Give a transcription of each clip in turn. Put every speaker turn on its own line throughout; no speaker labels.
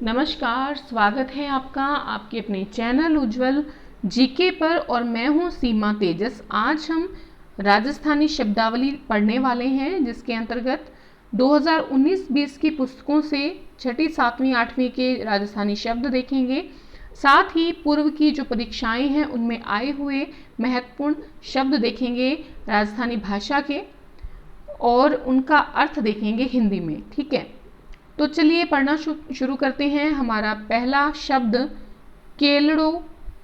नमस्कार, स्वागत है आपका आपके अपने चैनल उज्ज्वल जीके पर। और मैं हूं सीमा तेजस। आज हम राजस्थानी शब्दावली पढ़ने वाले हैं, जिसके अंतर्गत 2019-20 की पुस्तकों से छठी, सातवीं, आठवीं के राजस्थानी शब्द देखेंगे। साथ ही पूर्व की जो परीक्षाएं हैं उनमें आए हुए महत्वपूर्ण शब्द देखेंगे राजस्थानी भाषा के, और उनका अर्थ देखेंगे हिंदी में। ठीक है, तो चलिए पढ़ना शुरू करते हैं। हमारा पहला शब्द केलड़ो,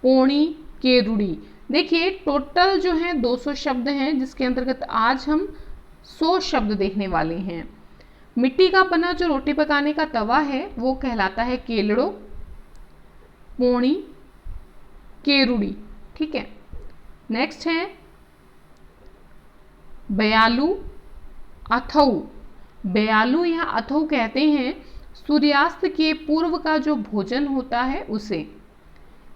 पोणी, केरुड़ी। देखिए टोटल जो है 200 शब्द हैं, जिसके अंतर्गत आज हम 100 शब्द देखने वाले हैं। मिट्टी का बना जो रोटी पकाने का तवा है वो कहलाता है केलड़ो, पोणी, केरुड़ी। ठीक है, नेक्स्ट है बयालू, अथऊ। बयालू या अथऊ कहते हैं सूर्यास्त के पूर्व का जो भोजन होता है उसे।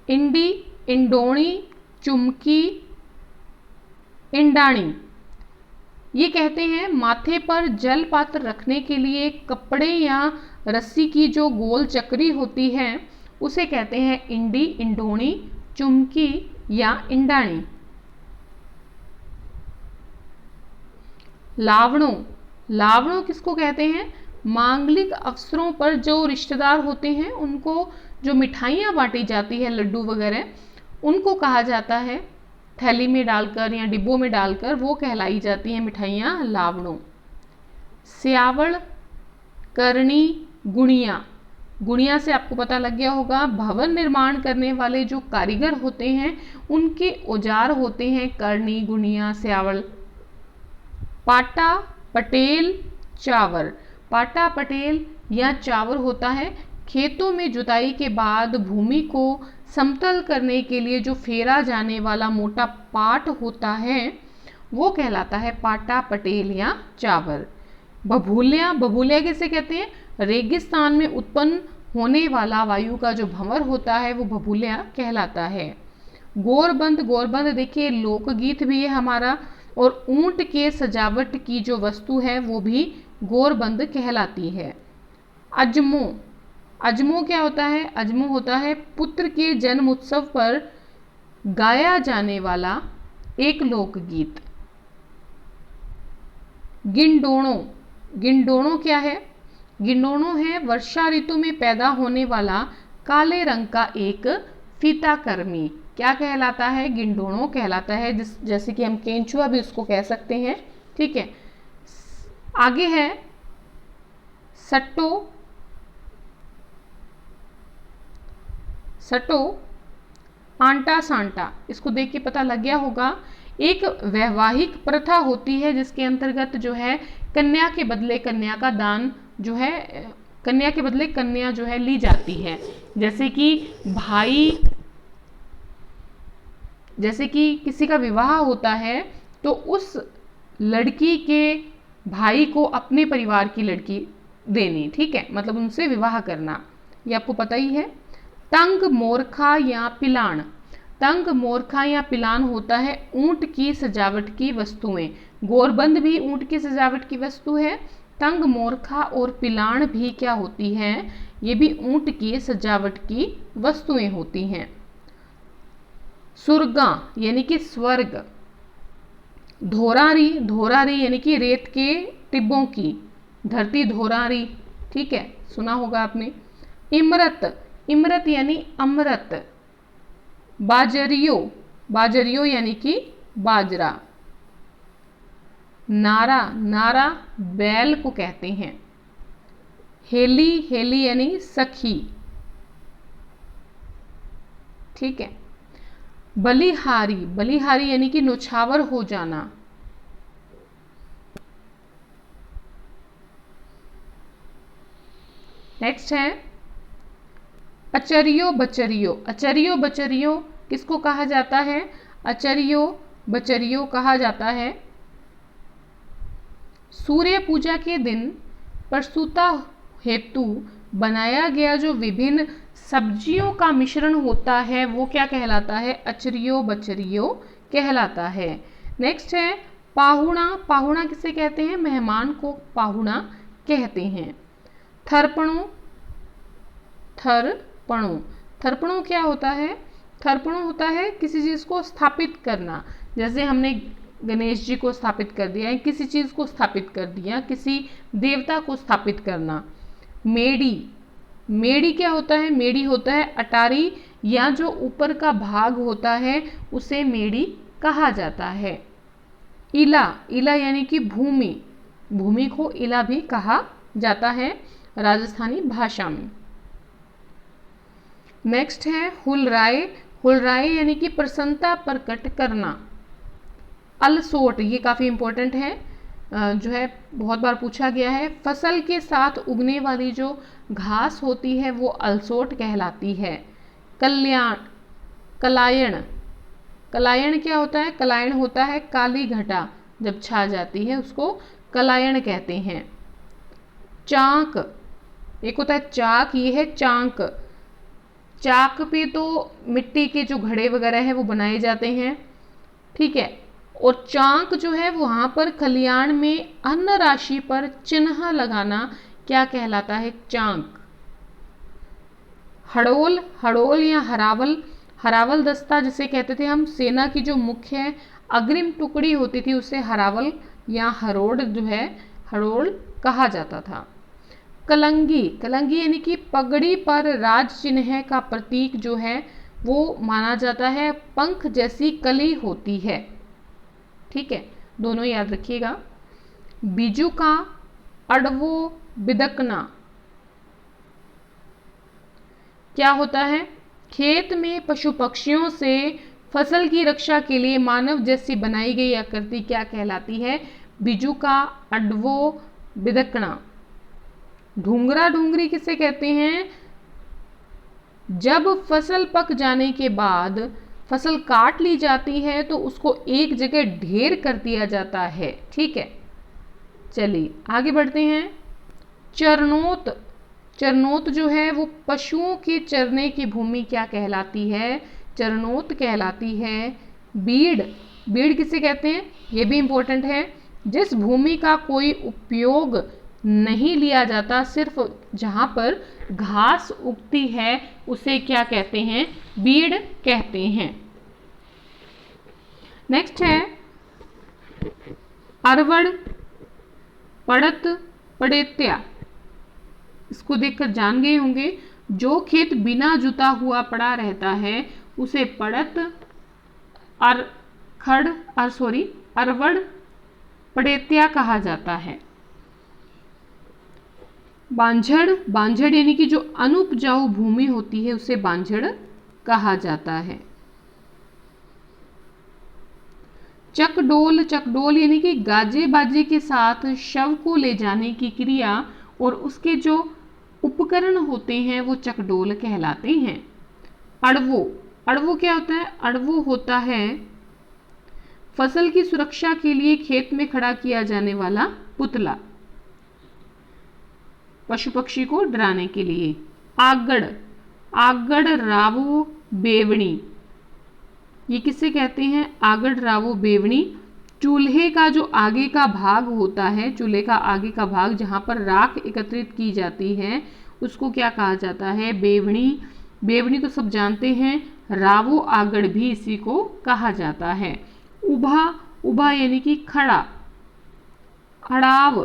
इंडी, इंडोणी, चुमकी, इंडाणी। ये कहते हैं माथे पर जल पात्र रखने के लिए कपड़े या रस्सी की जो गोल चक्री होती है उसे कहते हैं इंडी, इंडोणी, चुमकी या इंडाणी। लावणों, लावणों किसको कहते हैं? मांगलिक अवसरों पर जो रिश्तेदार होते हैं उनको जो मिठाइयाँ बांटी जाती है, लड्डू वगैरह, उनको कहा जाता है थैली में डालकर या डिब्बों में डालकर, वो कहलाई जाती हैं मिठाइयाँ लावणों। स्यावल, करनी, गुणिया। गुणिया से आपको पता लग गया होगा, भवन निर्माण करने वाले जो कारीगर होते हैं उनके औजार होते हैं करनी, गुणिया, स्यावल। पाटा, पटेल, चावर। पाटा, पटेल या चावर होता है खेतों में जुताई के बाद भूमि को समतल करने के लिए जो फेरा जाने वाला मोटा पाट होता है वो कहलाता है पाटा, पटेल या चावर। बभूलिया, बभूलिया किसे कहते हैं? रेगिस्तान में उत्पन्न होने वाला वायु का जो भंवर होता है वो बभूलिया कहलाता है। गोरबंद, गोरबंद देखिए लोकगीत भी है हमारा, और ऊंट के सजावट की जो वस्तु है वो भी गोरबंद कहलाती है। अजमो, अजमो क्या होता है? अजमो होता है पुत्र के जन्म उत्सव पर गाया जाने वाला एक लोकगीत। गिंडोणों, गिंडोणों क्या है? गिंडोणों है वर्षा ऋतु में पैदा होने वाला काले रंग का एक फीताकर्मी। क्या कहलाता है? गिंडोणों कहलाता है, जैसे कि हम केंचुआ भी उसको कह सकते हैं। ठीक है, आगे है सट्टो, सटो, आंटा, सांटा। इसको देख के पता लग गया होगा, एक वैवाहिक प्रथा होती है जिसके अंतर्गत जो है कन्या के बदले कन्या का दान जो है, कन्या के बदले कन्या जो है ली जाती है। जैसे कि भाई, जैसे कि किसी का विवाह होता है तो उस लड़की के भाई को अपने परिवार की लड़की देनी। ठीक है, मतलब उनसे विवाह करना, ये आपको पता ही है। तंग, मोरखा या पिलान। तंग, मोरखा या पिलान होता है ऊंट की सजावट की वस्तुएं। गोरबंद भी ऊंट की सजावट की वस्तु है। तंग, मोरखा और पिलान भी क्या होती है? ये भी ऊंट की सजावट की वस्तुएं होती हैं। सुरगा यानी कि स्वर्ग। धोरारी, धोरारी यानी कि रेत के टिब्बों की धरती धोरारी। ठीक है, सुना होगा आपने। इमरत, इमरत यानी अमृत। बाजरियो, बाजरियो यानी कि बाजरा। नारा, नारा बैल को कहते हैं। हेली, हेली यानी सखी। ठीक है, बलिहारी, बलिहारी यानी कि नौछावर हो जाना। नेक्स्ट है अचरियो, बचरियो। अचरियो, बचरियो किसको कहा जाता है? अचरियो, बचरियो कहा जाता है सूर्य पूजा के दिन प्रसूता हेतु बनाया गया जो विभिन्न सब्जियों का मिश्रण होता है वो क्या कहलाता है? अचरियो, बचरियो कहलाता है। नेक्स्ट है पाहुणा, पाहुणा किसे कहते हैं? मेहमान को पाहुणा कहते हैं। थर्पणों, थर्पणों। थर्पणों क्या होता है? थर्पणों होता है किसी चीज़ को स्थापित करना, जैसे हमने गणेश जी को स्थापित कर दिया है, किसी चीज़ को स्थापित कर दिया, किसी देवता को स्थापित करना। मेड़ी, मेड़ी क्या होता है? मेड़ी होता है अटारी या जो ऊपर का भाग होता है उसे मेड़ी कहा जाता है। इला, इला यानी कि भूमि, भूमि को इला भी कहा जाता है राजस्थानी भाषा में। नेक्स्ट है हुलराय। हुलराय यानी कि प्रसन्नता प्रकट करना। अलसोट, ये काफ़ी इंपॉर्टेंट है, जो है बहुत बार पूछा गया है। फसल के साथ उगने वाली जो घास होती है वो अलसोट कहलाती है। कल्याण, कलायन, कलायन क्या होता है? कलायन होता है काली घटा जब छा जाती है उसको कलायन कहते हैं। चाक, एक होता है चाक, ये है चाक। चाक पे तो मिट्टी के जो घड़े वगैरह हैं वो बनाए जाते हैं, ठीक है। और चाक जो है वहाँ पर खलियान में अन्न राशि पर चिन्ह लगाना क्या कहलाता है? चाक। हड़ोल, हड़ोल या हरावल, हरावल दस्ता जिसे कहते थे हम, सेना की जो मुख्य अग्रिम टुकड़ी होती थी उसे हरावल या हरोड़ जो है हड़ोल कहा जाता था। कलंगी, कलंगी यानी कि पगड़ी पर राज चिन्ह का प्रतीक जो है वो माना जाता है, पंख जैसी कली होती है, ठीक है, दोनों याद रखिएगा। बीजू का अडवो बिदकना क्या होता है? खेत में पशु पक्षियों से फसल की रक्षा के लिए मानव जैसी बनाई गई आकृति क्या कहलाती है? बीजू का अडवो बिदकना। ढूंगरा ढूंगरी किसे कहते हैं? जब फसल पक जाने के बाद फसल काट ली जाती है तो उसको एक जगह ढेर कर दिया जाता है, ठीक है। चलिए आगे बढ़ते हैं। चरनोत, चरनोत जो है वो पशुओं के चरने की भूमि क्या कहलाती है? चरनोत कहलाती है। बीड़, बीड़ किसे कहते हैं? ये भी इंपॉर्टेंट है। जिस भूमि का कोई उपयोग नहीं लिया जाता, सिर्फ जहाँ पर घास उगती है उसे क्या कहते हैं? बीड़ कहते हैं। नेक्स्ट है अरवड़, पड़त, पड़ेत्या। इसको देखकर जान गए होंगे, जो खेत बिना जुता हुआ पड़ा रहता है उसे पड़त, अरवड़, पड़ेत्या कहा जाता है। बांझड़, बांझड़ यानी कि जो अनुपजाऊ भूमि होती है उसे बांझड़ कहा जाता है। चकडोल, चकडोल यानी कि गाजे बाजे के साथ शव को ले जाने की क्रिया और उसके जो उपकरण होते हैं वो चकडोल कहलाते हैं। अड़वो, अड़वो क्या होता है? अड़वो होता है फसल की सुरक्षा के लिए खेत में खड़ा किया जाने वाला पुतला, पशु पक्षी को डराने के लिए। आगड़, आगड़ रावो बेवणी, ये किसे कहते हैं? आगड़ रावो बेवणी। चूल्हे का जो आगे का भाग होता है, चूल्हे का आगे का भाग जहाँ पर राख एकत्रित की जाती है उसको क्या कहा जाता है? बेवणी। बेवणी तो सब जानते हैं, रावो आगड़ भी इसी को कहा जाता है। उभा, उभा यानी कि खड़ा। अड़ाव,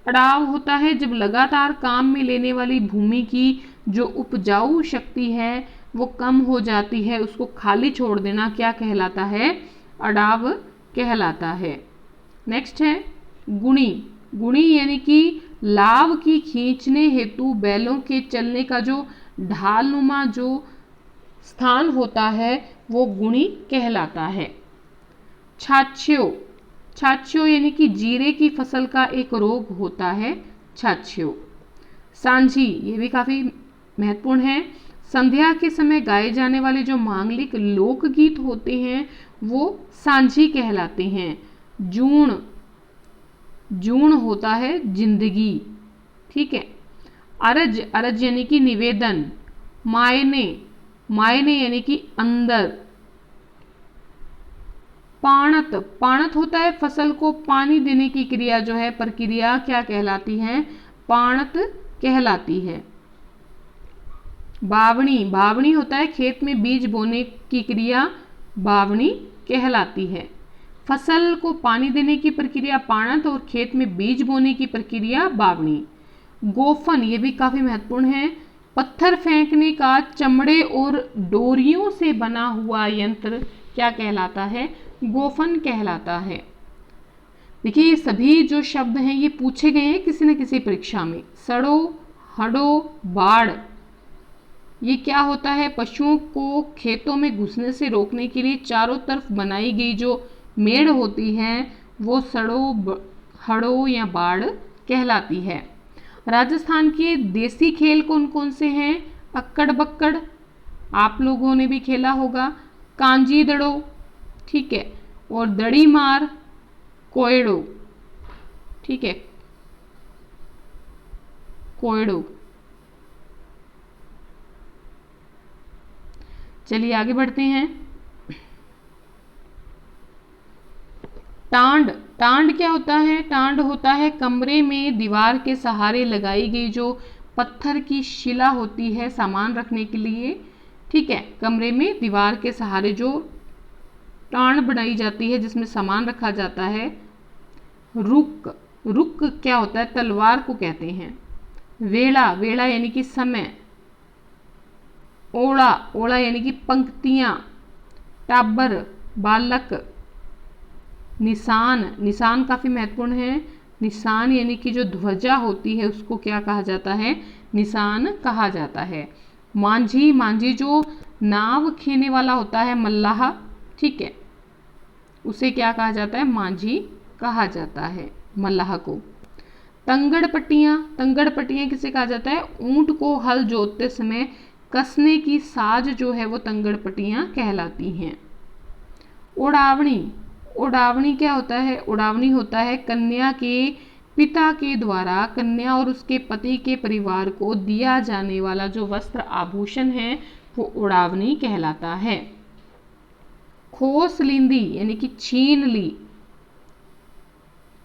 अड़ाव होता है जब लगातार काम में लेने वाली भूमि की जो उपजाऊ शक्ति है वो कम हो जाती है, उसको खाली छोड़ देना क्या कहलाता है? अड़ाव कहलाता है। नेक्स्ट है गुणी, गुणी यानी कि लाव की खींचने हेतु बैलों के चलने का जो ढालनुमा जो स्थान होता है वो गुणी कहलाता है। छाछ्यो, छाछ्यो यानी कि जीरे की फसल का एक रोग होता है छाछ्यो। सांझी, ये भी काफ़ी महत्वपूर्ण है। संध्या के समय गाए जाने वाले जो मांगलिक लोकगीत होते हैं वो सांझी कहलाते हैं। जूण, जूण होता है जिंदगी, ठीक है। अरज, अरज यानी कि निवेदन। मायने, मायने यानी कि अंदर। पाणत, पाणत होता है फसल को पानी देने की क्रिया जो है, प्रक्रिया क्या कहलाती है? पाणत कहलाती है। बावणी, बावणी होता है खेत में बीज बोने की क्रिया, बावणी कहलाती है। फसल को पानी देने की प्रक्रिया पाणत और खेत में बीज बोने की प्रक्रिया बावणी। गोफन, ये भी काफी महत्वपूर्ण है, पत्थर फेंकने का चमड़े और डोरियों से बना हुआ यंत्र क्या कहलाता है? गोफन कहलाता है। देखिए ये सभी जो शब्द हैं ये पूछे गए हैं किसी न किसी परीक्षा में। सड़ो, हड़ो, बाड़, ये क्या होता है? पशुओं को खेतों में घुसने से रोकने के लिए चारों तरफ बनाई गई जो मेड़ होती है वो सड़ो, हड़ो या बाड़ कहलाती है। राजस्थान के देसी खेल कौन कौन से हैं? अक्कड़ बक्कड़, आप लोगों ने भी खेला होगा, कांजी दड़ो, ठीक है, और दड़ी मार, कोयड़ो, ठीक है, कोयड़ो। चलिए आगे बढ़ते हैं। टांड, टांड क्या होता है? टांड होता है कमरे में दीवार के सहारे लगाई गई जो पत्थर की शिला होती है सामान रखने के लिए, ठीक है, कमरे में दीवार के सहारे जो टांड बनाई जाती है जिसमें सामान रखा जाता है। रुक, रुक क्या होता है? तलवार को कहते हैं। वेला, वेला यानी कि समय। ओड़ा, ओड़ा यानी कि पंक्तियां। टाबर, बालक। निशान, निशान काफी महत्वपूर्ण है। निशान यानी कि जो ध्वजा होती है उसको क्या कहा जाता है? निशान कहा जाता है। मांझी, मांझी जो नाव खेने वाला होता है, मल्लाह, ठीक है, उसे क्या कहा जाता है? मांझी कहा जाता है मल्लाह को। तंगड़ पट्टियां, तंगड़ पट्टियां किसे कहा जाता है? ऊंट को हल जोतते समय कसने की साज जो है वो तंगड़ पट्टियां कहलाती हैं। उड़ावनी, उड़ावनी क्या होता है? उड़ावनी होता है कन्या के पिता के द्वारा कन्या और उसके पति के परिवार को दिया जाने वाला जो वस्त्र आभूषण है वो उड़ावनी कहलाता है। खोसलिंदी यानी कि छीन ली।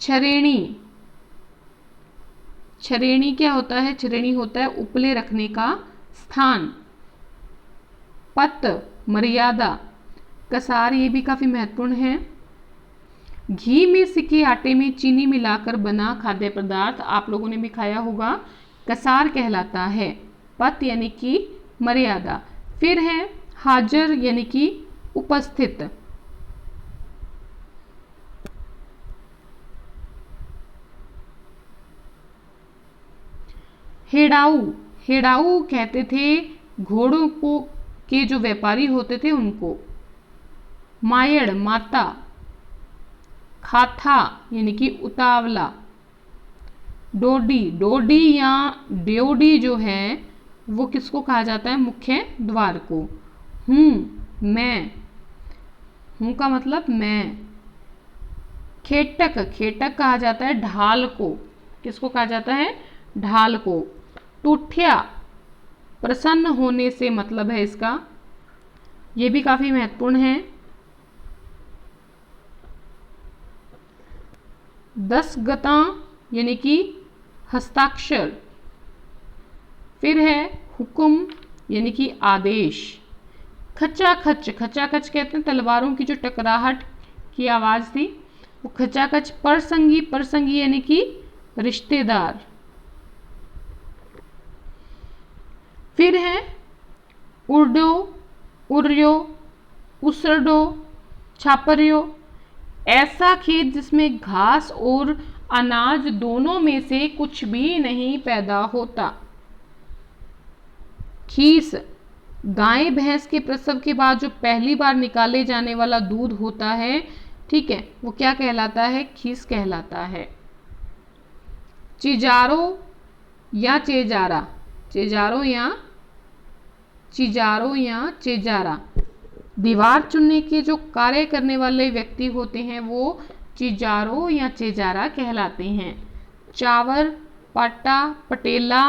छरेणी, छरेणी क्या होता है? छरेणी होता है उपले रखने का स्थान। पत, मर्यादा। कसार, ये भी काफी महत्वपूर्ण है। घी में सिके आटे में चीनी मिलाकर बना खाद्य पदार्थ, आप लोगों ने भी खाया होगा, कसार कहलाता है। पत यानी कि मर्यादा। फिर है हाजिर यानी कि उपस्थित। हेड़ाऊ, हेड़ाऊ कहते थे घोड़ों को के जो व्यापारी होते थे उनको। मायड़, माता। खाथा यानी कि उतावला। डोडी, डोडी या ड्योडी जो है वो किसको कहा जाता है? मुख्य द्वार को। हूँ, मैं, हूँ का मतलब मैं। खेटक, खेटक कहा जाता है ढाल को, किसको कहा जाता है? ढाल को। टूठिया, प्रसन्न होने से मतलब है इसका, ये भी काफी महत्वपूर्ण है। दस्तगता यानी कि हस्ताक्षर। फिर है हुक्म यानी कि आदेश। खचाखच, खचाखच कहते हैं तलवारों की जो टकराहट की आवाज थी वो खचाखच। परसंगी, परसंगी यानी कि रिश्तेदार। फिर है उर्डो, उर्यो, उसरडो, छापरियो। ऐसा खेत जिसमें घास और अनाज दोनों में से कुछ भी नहीं पैदा होता। खीस, गाय भैंस के प्रसव के बाद जो पहली बार निकाले जाने वाला दूध होता है, ठीक है, वो क्या कहलाता है? खीस कहलाता है। चिजारो या चेजारा, चेजारो या चिजारो या चेजारा। दीवार चुनने के जो कार्य करने वाले व्यक्ति होते हैं वो चिजारो या चेजारा कहलाते हैं। चावर, पाटा, पटेला,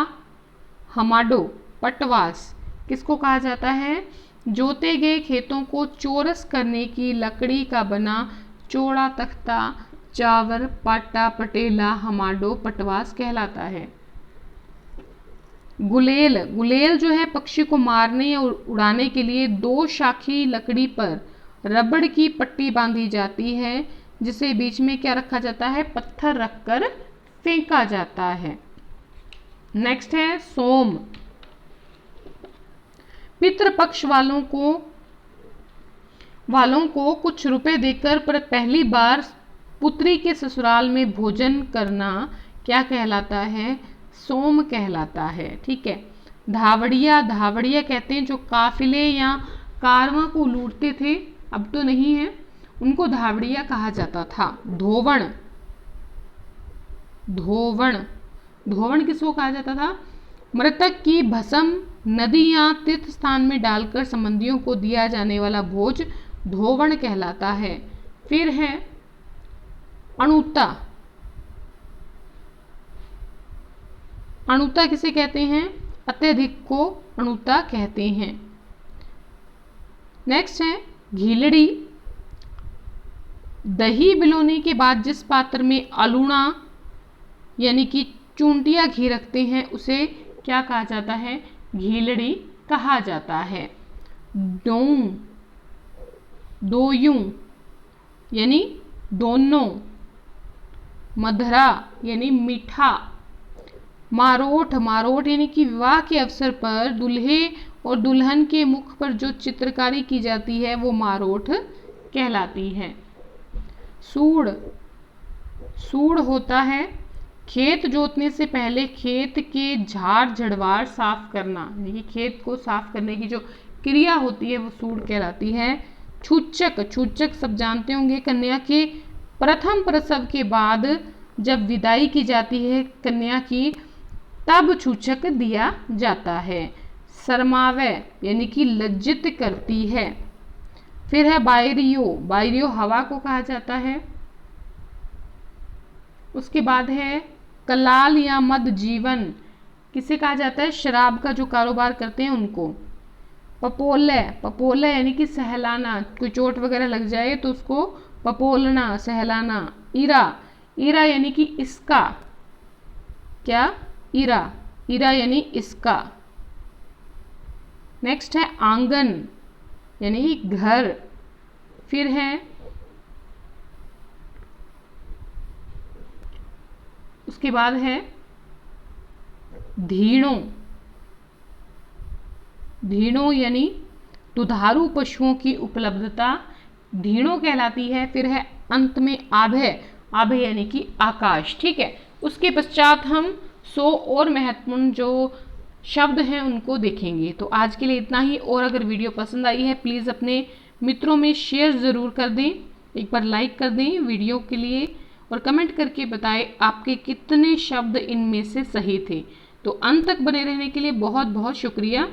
हमाडो, पटवास किसको कहा जाता है? जोते गए खेतों को चौरस करने की लकड़ी का बना चौड़ा तख्ता चावर, पाटा, पटेला, हमाडो, पटवास कहलाता है। गुलेल, गुलेल जो है पक्षी को मारने या उड़ाने के लिए 2 शाखी लकड़ी पर रबड़ की पट्टी बांधी जाती है, जिसे बीच में क्या रखा जाता है, पत्थर रखकर फेंका जाता है। नेक्स्ट है सोम। पितृपक्ष वालों को कुछ रुपए देकर पर पहली बार पुत्री के ससुराल में भोजन करना क्या कहलाता है, सोम कहलाता है। ठीक है। धावड़िया, धावड़िया कहते हैं जो काफिले या कारवां को लूटते थे, अब तो नहीं है, उनको धावड़िया कहा जाता था। धोवण, धोवण, धोवण किसको कहा जाता था, मृतक की भस्म नदी या तीर्थ स्थान में डालकर संबंधियों को दिया जाने वाला भोज धोवण कहलाता है। फिर है अणुता। अणुता किसे कहते हैं, अत्यधिक को अणुता कहते हैं। नेक्स्ट है घीलड़ी। दही बिलोने के बाद जिस पात्र में अलूणा यानी कि चूंटिया घी रखते हैं उसे क्या कहा जाता है, घीलड़ी कहा जाता है। दोऊ, दोयूं यानी दोनों। मधरा यानी मीठा। मारोठ, मारोठ यानी कि विवाह के अवसर पर दूल्हे और दुल्हन के मुख पर जो चित्रकारी की जाती है वो मारोठ कहलाती है। सूड़, सूड़ होता है खेत जोतने से पहले खेत के झाड़ झड़वार साफ करना, यानी कि खेत को साफ करने की जो क्रिया होती है वो सूड़ कहलाती है। छूचक, छूचक सब जानते होंगे, कन्या के प्रथम प्रसव के बाद जब विदाई की जाती है कन्या की तब छूचक दिया जाता है। शर्मावय यानी कि लज्जित करती है। फिर है बायरियो, बायरियो हवा को कहा जाता है। उसके बाद है कलाल या मद जीवन, किसे कहा जाता है, शराब का जो कारोबार करते हैं उनको। पपोलय, पपोलय यानी कि सहलाना, कोई चोट वगैरह लग जाए तो उसको पपोलना, सहलाना। इरा, इरा यानी कि इसका, क्या, इरा, इरा यानी इसका। नेक्स्ट है आंगन यानी कि घर। फिर है उसके बाद है धीणों, धीणों यानी दुधारू पशुओं की उपलब्धता धीणों कहलाती है। फिर है अंत में आभय, आभय यानी कि आकाश। ठीक है। उसके पश्चात हम 100 और महत्वपूर्ण जो शब्द हैं उनको देखेंगे। तो आज के लिए इतना ही, और अगर वीडियो पसंद आई है प्लीज़ अपने मित्रों में शेयर ज़रूर कर दें, एक बार लाइक कर दें वीडियो के लिए, और कमेंट करके बताएं आपके कितने शब्द इनमें से सही थे। तो अंत तक बने रहने के लिए बहुत बहुत शुक्रिया।